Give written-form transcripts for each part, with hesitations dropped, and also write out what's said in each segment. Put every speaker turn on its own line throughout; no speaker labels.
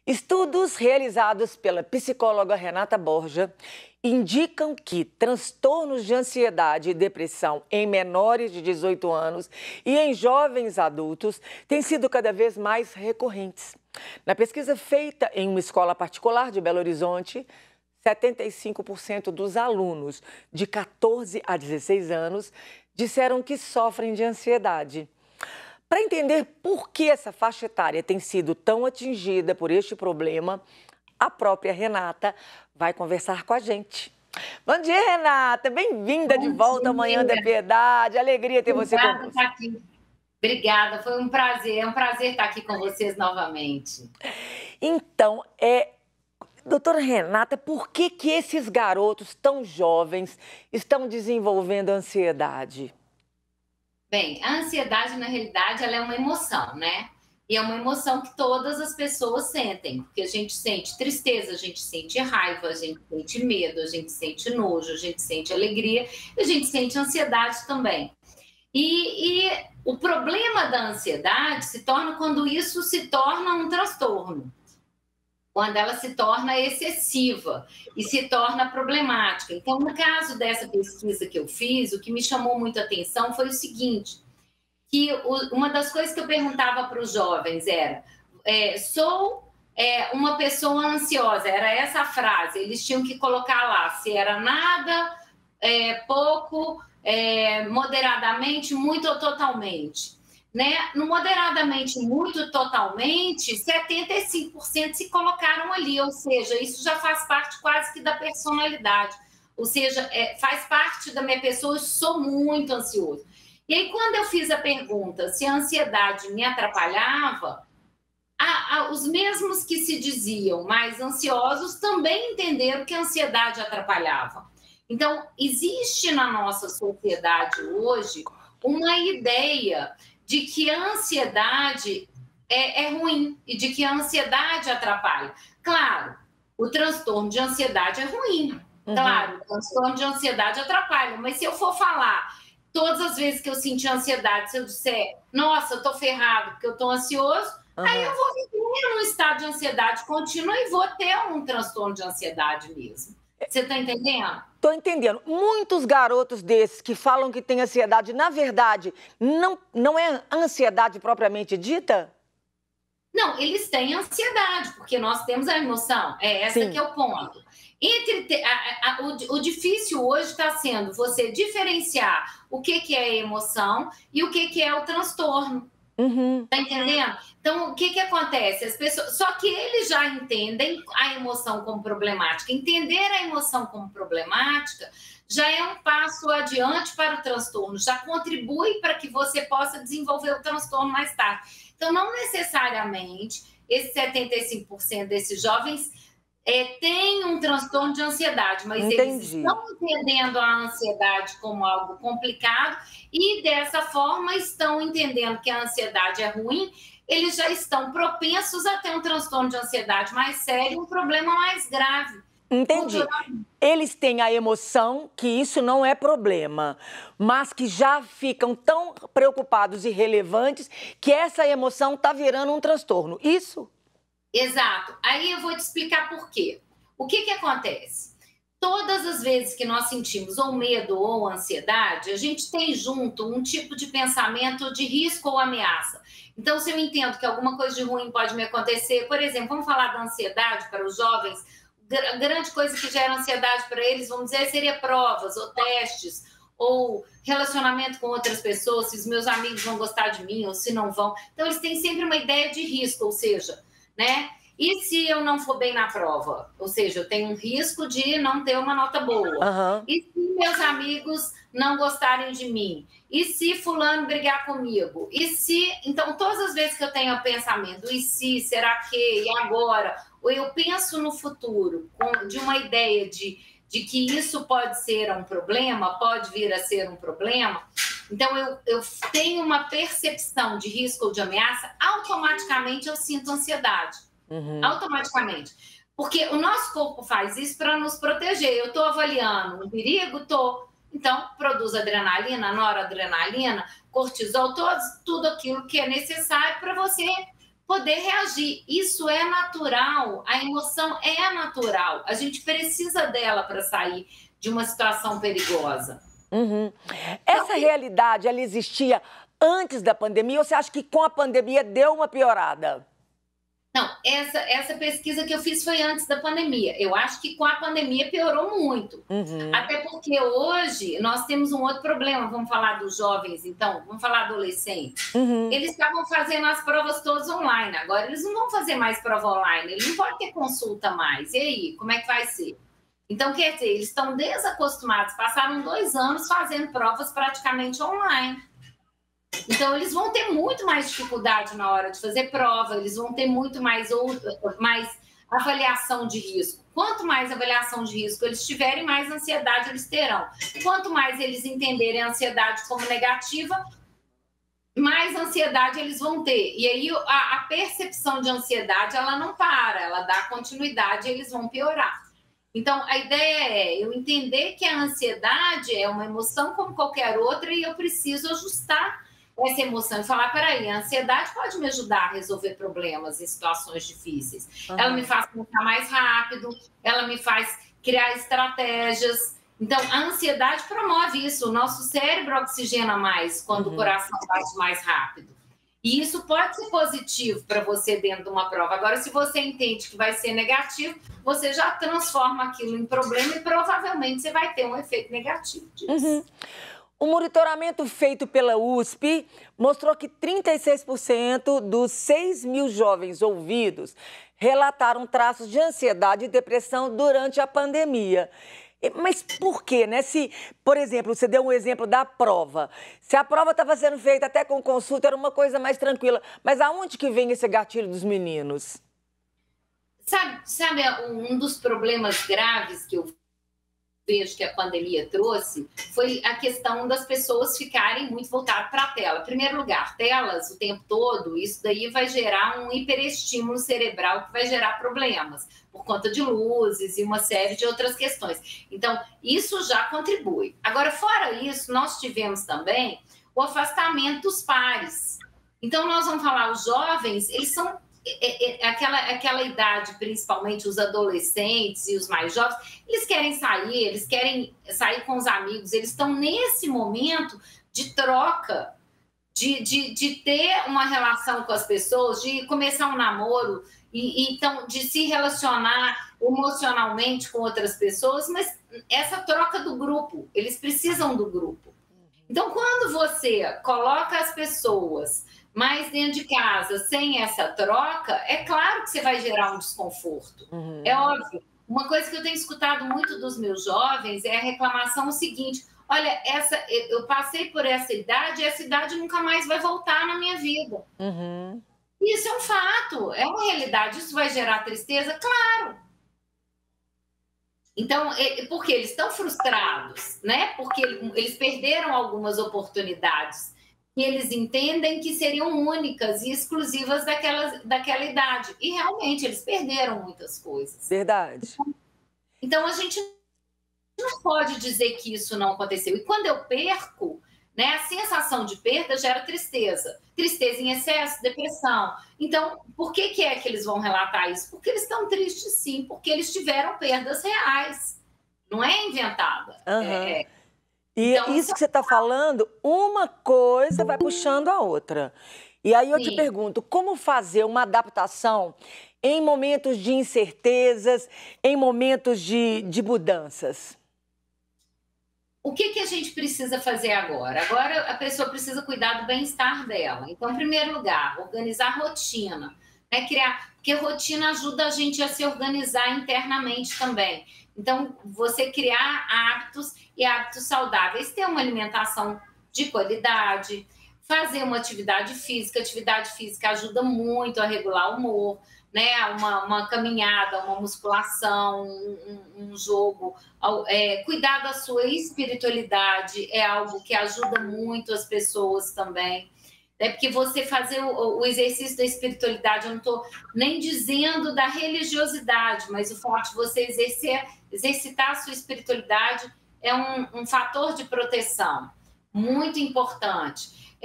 Estudos realizados pela psicóloga Renata Borja indicam que transtornos de ansiedade e depressão em menores de 18 anos e em jovens adultos têm sido cada vez mais recorrentes. Na pesquisa feita em uma escola particular de Belo Horizonte, 75% dos alunos de 14 a 16 anos disseram que sofrem de ansiedade. Para entender por que essa faixa etária tem sido tão atingida por este problema, a própria Renata vai conversar com a gente. Bom dia, Renata. Bem-vinda de volta ao Manhã da Piedade. Alegria ter você
Obrigada por
conosco.
estar aqui. Obrigada, foi um prazer. É um prazer estar aqui com vocês novamente.
Então, doutora Renata, por que esses garotos tão jovens estão desenvolvendo ansiedade?
Bem, a ansiedade, na realidade, ela é uma emoção, né? E é uma emoção que todas as pessoas sentem, porque a gente sente tristeza, a gente sente raiva, a gente sente medo, a gente sente nojo, a gente sente alegria e a gente sente ansiedade também. E o problema da ansiedade se torna quando isso se torna um transtorno, quando ela se torna excessiva e se torna problemática. Então, no caso dessa pesquisa que eu fiz, o que me chamou muito a atenção foi o seguinte, que uma das coisas que eu perguntava para os jovens era, sou uma pessoa ansiosa, era essa a frase, eles tinham que colocar lá, se era nada, pouco, moderadamente, muito ou totalmente. Né? No moderadamente, muito, totalmente, 75% se colocaram ali, ou seja, isso já faz parte quase que da personalidade, ou seja, faz parte da minha pessoa, eu sou muito ansioso. E aí, quando eu fiz a pergunta se a ansiedade me atrapalhava, os mesmos que se diziam mais ansiosos também entenderam que a ansiedade atrapalhava. Então, existe na nossa sociedade hoje uma ideia de que a ansiedade é ruim e de que a ansiedade atrapalha. Claro, o transtorno de ansiedade é ruim. Claro, o transtorno de ansiedade atrapalha. Mas se eu for falar todas as vezes que eu senti ansiedade, se eu disser, nossa, eu tô ferrado porque eu tô ansioso, aí eu vou viver num estado de ansiedade contínua e vou ter um transtorno de ansiedade mesmo. Você tá entendendo?
Tô entendendo. Muitos garotos desses que falam que têm ansiedade, na verdade, não é ansiedade propriamente dita?
Não, eles têm ansiedade, porque nós temos a emoção. É essa que é o ponto. O difícil hoje está sendo você diferenciar o que é emoção e o que é o transtorno. Tá entendendo? Então, o que acontece? As pessoas, só que eles já entendem a emoção como problemática. Entender a emoção como problemática já é um passo adiante para o transtorno, já contribui para que você possa desenvolver o transtorno mais tarde. Então, não necessariamente esses 75% desses jovens têm um transtorno de ansiedade, mas eles estão entendendo a ansiedade como algo complicado e, dessa forma, estão entendendo que a ansiedade é ruim, eles já estão propensos a ter um transtorno de ansiedade mais sério, um problema mais grave.
Entendi. Eles têm a emoção que isso não é problema, mas que já ficam tão preocupados e relevantes que essa emoção está virando um transtorno. Isso?
Exato. Aí eu vou te explicar por quê. O que acontece? Todas as vezes que nós sentimos ou medo ou ansiedade, a gente tem junto um tipo de pensamento de risco ou ameaça. Então, se eu entendo que alguma coisa de ruim pode me acontecer, por exemplo, vamos falar da ansiedade para os jovens, a grande coisa que gera ansiedade para eles, vamos dizer, seria provas ou testes, ou relacionamento com outras pessoas, se os meus amigos vão gostar de mim ou se não vão. Então, eles têm sempre uma ideia de risco, ou seja, né? E se eu não for bem na prova? Ou seja, eu tenho um risco de não ter uma nota boa. E se meus amigos não gostarem de mim? E se fulano brigar comigo? E se... Então, todas as vezes que eu tenho o pensamento, e se, será que, e agora? Ou eu penso no futuro, de uma ideia de que isso pode ser um problema, pode vir a ser um problema, então eu tenho uma percepção de risco ou de ameaça, automaticamente eu sinto ansiedade. Automaticamente. Porque o nosso corpo faz isso para nos proteger. Eu estou avaliando um perigo? Estou. Então, produz adrenalina, noradrenalina, cortisol, tudo aquilo que é necessário para você poder reagir. Isso é natural, a emoção é natural. A gente precisa dela para sair de uma situação perigosa.
Uhum. Essa realidade, ela existia antes da pandemia ou você acha que com a pandemia deu uma piorada?
Não, essa pesquisa que eu fiz foi antes da pandemia. Eu acho que com a pandemia piorou muito.
Uhum.
Até porque hoje nós temos um outro problema. Vamos falar dos jovens, então? Vamos falar adolescentes.
Uhum.
Eles estavam fazendo as provas todas online. Agora eles não vão fazer mais prova online. Eles não podem ter consulta mais. E aí, como é que vai ser? Então, quer dizer, eles estão desacostumados. Passaram 2 anos fazendo provas praticamente online. Então, eles vão ter muito mais dificuldade na hora de fazer prova, eles vão ter muito mais avaliação de risco. Quanto mais avaliação de risco eles tiverem, mais ansiedade eles terão. Quanto mais eles entenderem a ansiedade como negativa, mais ansiedade eles vão ter. E aí, a percepção de ansiedade, ela não para, ela dá continuidade e eles vão piorar. Então, a ideia é eu entender que a ansiedade é uma emoção como qualquer outra e eu preciso ajustar essa emoção e falar, peraí, a ansiedade pode me ajudar a resolver problemas em situações difíceis. Uhum. Ela me faz pensar mais rápido, ela me faz criar estratégias. Então, a ansiedade promove isso. O nosso cérebro oxigena mais quando o coração bate mais rápido. E isso pode ser positivo para você dentro de uma prova. Agora, se você entende que vai ser negativo, você já transforma aquilo em problema e provavelmente você vai ter um efeito negativo disso.
Uhum. O monitoramento feito pela USP mostrou que 36% dos 6 mil jovens ouvidos relataram traços de ansiedade e depressão durante a pandemia. Mas por quê, né? Se, por exemplo, você deu um exemplo da prova. Se a prova estava sendo feita até com consulta, era uma coisa mais tranquila. Mas aonde que vem esse gatilho dos meninos?
Sabe um dos problemas graves que eu vejo que a pandemia trouxe foi a questão das pessoas ficarem muito voltadas para a tela. Em primeiro lugar, telas o tempo todo, isso daí vai gerar um hiperestímulo cerebral que vai gerar problemas por conta de luzes e uma série de outras questões. Então, isso já contribui. Agora, fora isso, nós tivemos também o afastamento dos pares. Então, nós vamos falar, os jovens, eles são aquela idade, principalmente os adolescentes e os mais jovens, eles querem sair com os amigos, eles estão nesse momento de troca, de ter uma relação com as pessoas, de começar um namoro, então, de se relacionar emocionalmente com outras pessoas, mas essa troca do grupo, eles precisam do grupo. Então, quando você coloca as pessoas mais dentro de casa, sem essa troca, é claro que você vai gerar um desconforto. Uhum. É óbvio. Uma coisa que eu tenho escutado muito dos meus jovens é a reclamação seguinte: olha, eu passei por essa idade e essa idade nunca mais vai voltar na minha vida. Uhum. Isso é um fato, é uma realidade. Isso vai gerar tristeza? Claro. Então, porque eles estão frustrados, né? Porque eles perderam algumas oportunidades que eles entendem que seriam únicas e exclusivas daquela idade. E realmente eles perderam muitas coisas.
Verdade.
Então a gente não pode dizer que isso não aconteceu. E quando eu perco, né, a sensação de perda gera tristeza. Tristeza em excesso, depressão. Então, por que é que eles vão relatar isso? Porque eles estão tristes, sim, porque eles tiveram perdas reais. Não é inventada.
Uhum. E então, isso que você está falando, uma coisa vai puxando a outra. E aí eu te pergunto, como fazer uma adaptação em momentos de incertezas, em momentos de mudanças?
O que a gente precisa fazer agora? Agora a pessoa precisa cuidar do bem-estar dela. Então, em primeiro lugar, organizar a rotina. Né? Porque rotina ajuda a gente a se organizar internamente também. Então, você criar hábitos e hábitos saudáveis, ter uma alimentação de qualidade, fazer uma atividade física. Atividade física ajuda muito a regular o humor, né? Uma caminhada, uma musculação, um jogo. Cuidar da sua espiritualidade é algo que ajuda muito as pessoas também. Porque você fazer o exercício da espiritualidade, eu não estou nem dizendo da religiosidade, mas o fato de você exercitar a sua espiritualidade é um fator de proteção muito importante.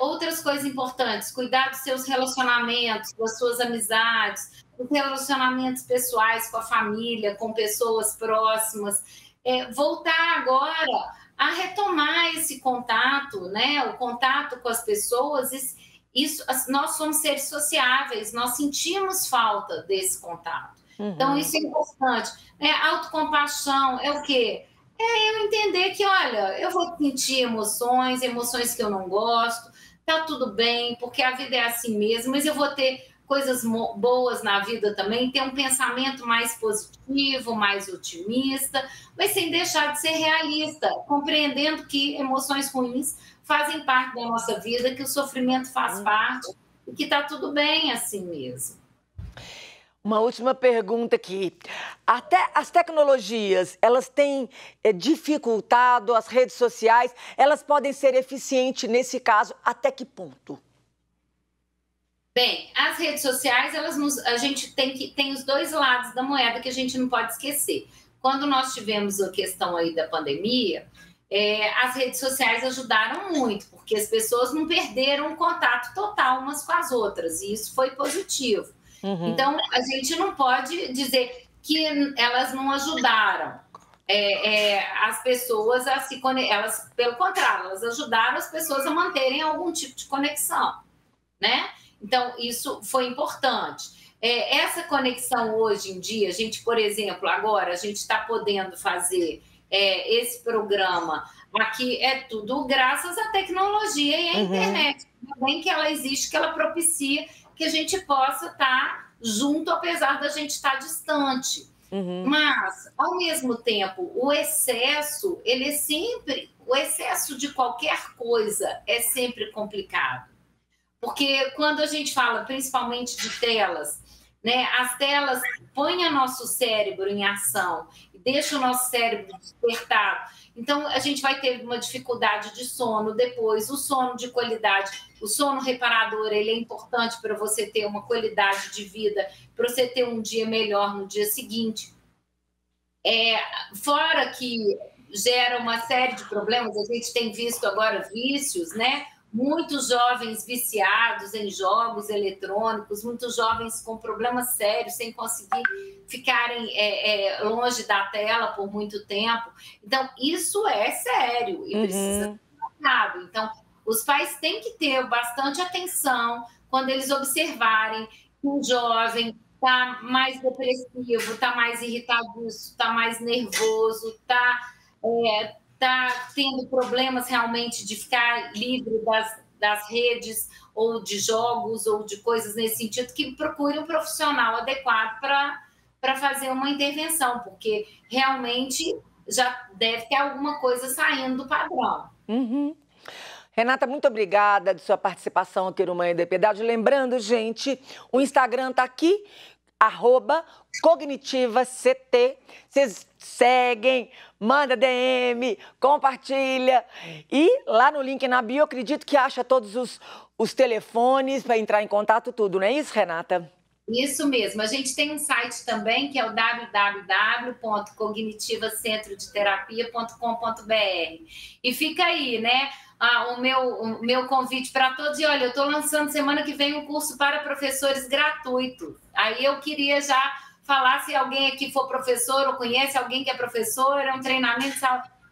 Outras coisas importantes, cuidar dos seus relacionamentos, das suas amizades, dos relacionamentos pessoais com a família, com pessoas próximas. Voltar agora a retomar esse contato, né? O contato com as pessoas. Nós somos seres sociáveis, nós sentimos falta desse contato. Então, isso é importante. Autocompaixão é o quê? Eu entender que, olha, eu vou sentir emoções que eu não gosto, tá tudo bem, porque a vida é assim mesmo, mas eu vou ter coisas boas na vida também, ter um pensamento mais positivo, mais otimista, mas sem deixar de ser realista, compreendendo que emoções ruins fazem parte da nossa vida, que o sofrimento faz parte e que tá tudo bem assim mesmo.
Uma última pergunta aqui. Até as tecnologias, elas têm dificultado, as redes sociais, elas podem ser eficientes nesse caso, até que ponto?
Bem, as redes sociais, a gente tem os dois lados da moeda que a gente não pode esquecer. Quando nós tivemos a questão aí da pandemia, as redes sociais ajudaram muito, porque as pessoas não perderam o contato total umas com as outras, e isso foi positivo. Então, a gente não pode dizer que elas não ajudaram as pessoas a se conectar. Pelo contrário, elas ajudaram as pessoas a manterem algum tipo de conexão, né? Então, isso foi importante. Essa conexão hoje em dia, a gente, por exemplo, agora a gente está podendo fazer esse programa aqui, é tudo graças à tecnologia e à internet. Também que ela existe, que ela propicia que a gente possa estar junto, apesar da gente estar distante. Mas, ao mesmo tempo, o excesso de qualquer coisa é sempre complicado. Porque quando a gente fala principalmente de telas, né, as telas põem o nosso cérebro em ação e deixam o nosso cérebro despertado. Então, a gente vai ter uma dificuldade de sono depois, o sono de qualidade. O sono reparador, ele é importante para você ter uma qualidade de vida, para você ter um dia melhor no dia seguinte. Fora que gera uma série de problemas, a gente tem visto agora vícios, né? Muitos jovens viciados em jogos eletrônicos, muitos jovens com problemas sérios, sem conseguir ficarem longe da tela por muito tempo. Então, isso é sério e precisa ser tratado. Então, os pais têm que ter bastante atenção quando eles observarem que um jovem está mais depressivo, está mais irritado, está mais nervoso, está tendo problemas realmente de ficar livre das redes ou de jogos ou de coisas nesse sentido, que procure um profissional adequado para fazer uma intervenção, porque realmente já deve ter alguma coisa saindo do padrão.
Renata, muito obrigada de sua participação aqui no Manhã de Piedade. Lembrando, gente, o Instagram está aqui, @CognitivaCT. Vocês seguem, manda DM, compartilha. E lá no link na bio, acredito que acha todos os telefones para entrar em contato, tudo, não é isso, Renata?
Isso mesmo. A gente tem um site também, que é o www.cognitivacentrodeterapia.com.br. E fica aí, né? O meu convite para todos. E olha, eu estou lançando semana que vem um curso para professores gratuito. Aí eu queria já falar, se alguém aqui for professor ou conhece alguém que é professor, é um treinamento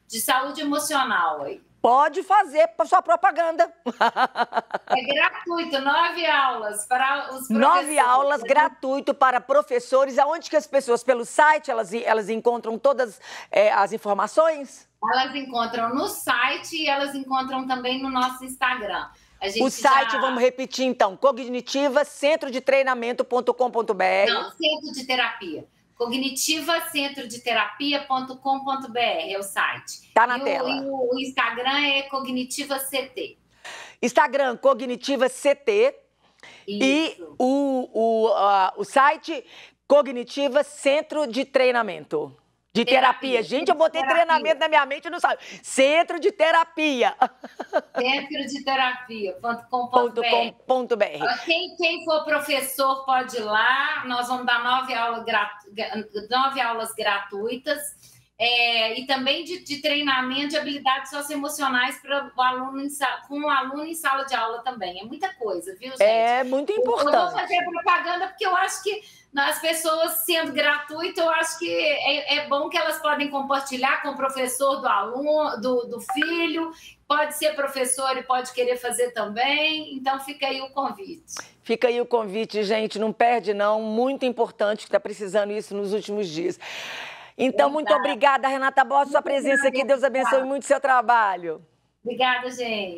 de saúde emocional. Aí.
Pode fazer sua propaganda.
É gratuito, 9 aulas para os professores.
9 aulas gratuito para professores. Aonde que as pessoas, pelo site, elas encontram todas as informações?
Elas encontram no site e elas encontram também no nosso Instagram.
O site, vamos repetir então, cognitivacentrodetreinamento.com.br.
Não, Centro de Terapia. Cognitivacentrodeterapia.com.br é o site.
Tá na tela.
E o Instagram é CognitivaCT.
Instagram, CognitivaCT. E o site Cognitiva Centro de Treinamento. De terapia. Gente, eu botei treinamento na minha mente e não sabe. Centro de Terapia.
Centrodeterapia.com.br. Quem for professor pode ir lá. Nós vamos dar 9 aulas gratuitas. e também de treinamento de habilidades socioemocionais para o aluno com o aluno em sala de aula também. É muita coisa, viu, gente?
É muito importante.
Eu vou fazer propaganda porque eu acho que as pessoas, sendo gratuito, eu acho que é bom que elas podem compartilhar com o professor do aluno, do filho, pode ser professor e pode querer fazer também, então fica aí o convite.
Fica aí o convite, gente, não perde não, muito importante, que está precisando isso nos últimos dias. Então, muito obrigada, Renata Borges, sua presença aqui, Deus abençoe muito o seu trabalho.
Obrigada, gente.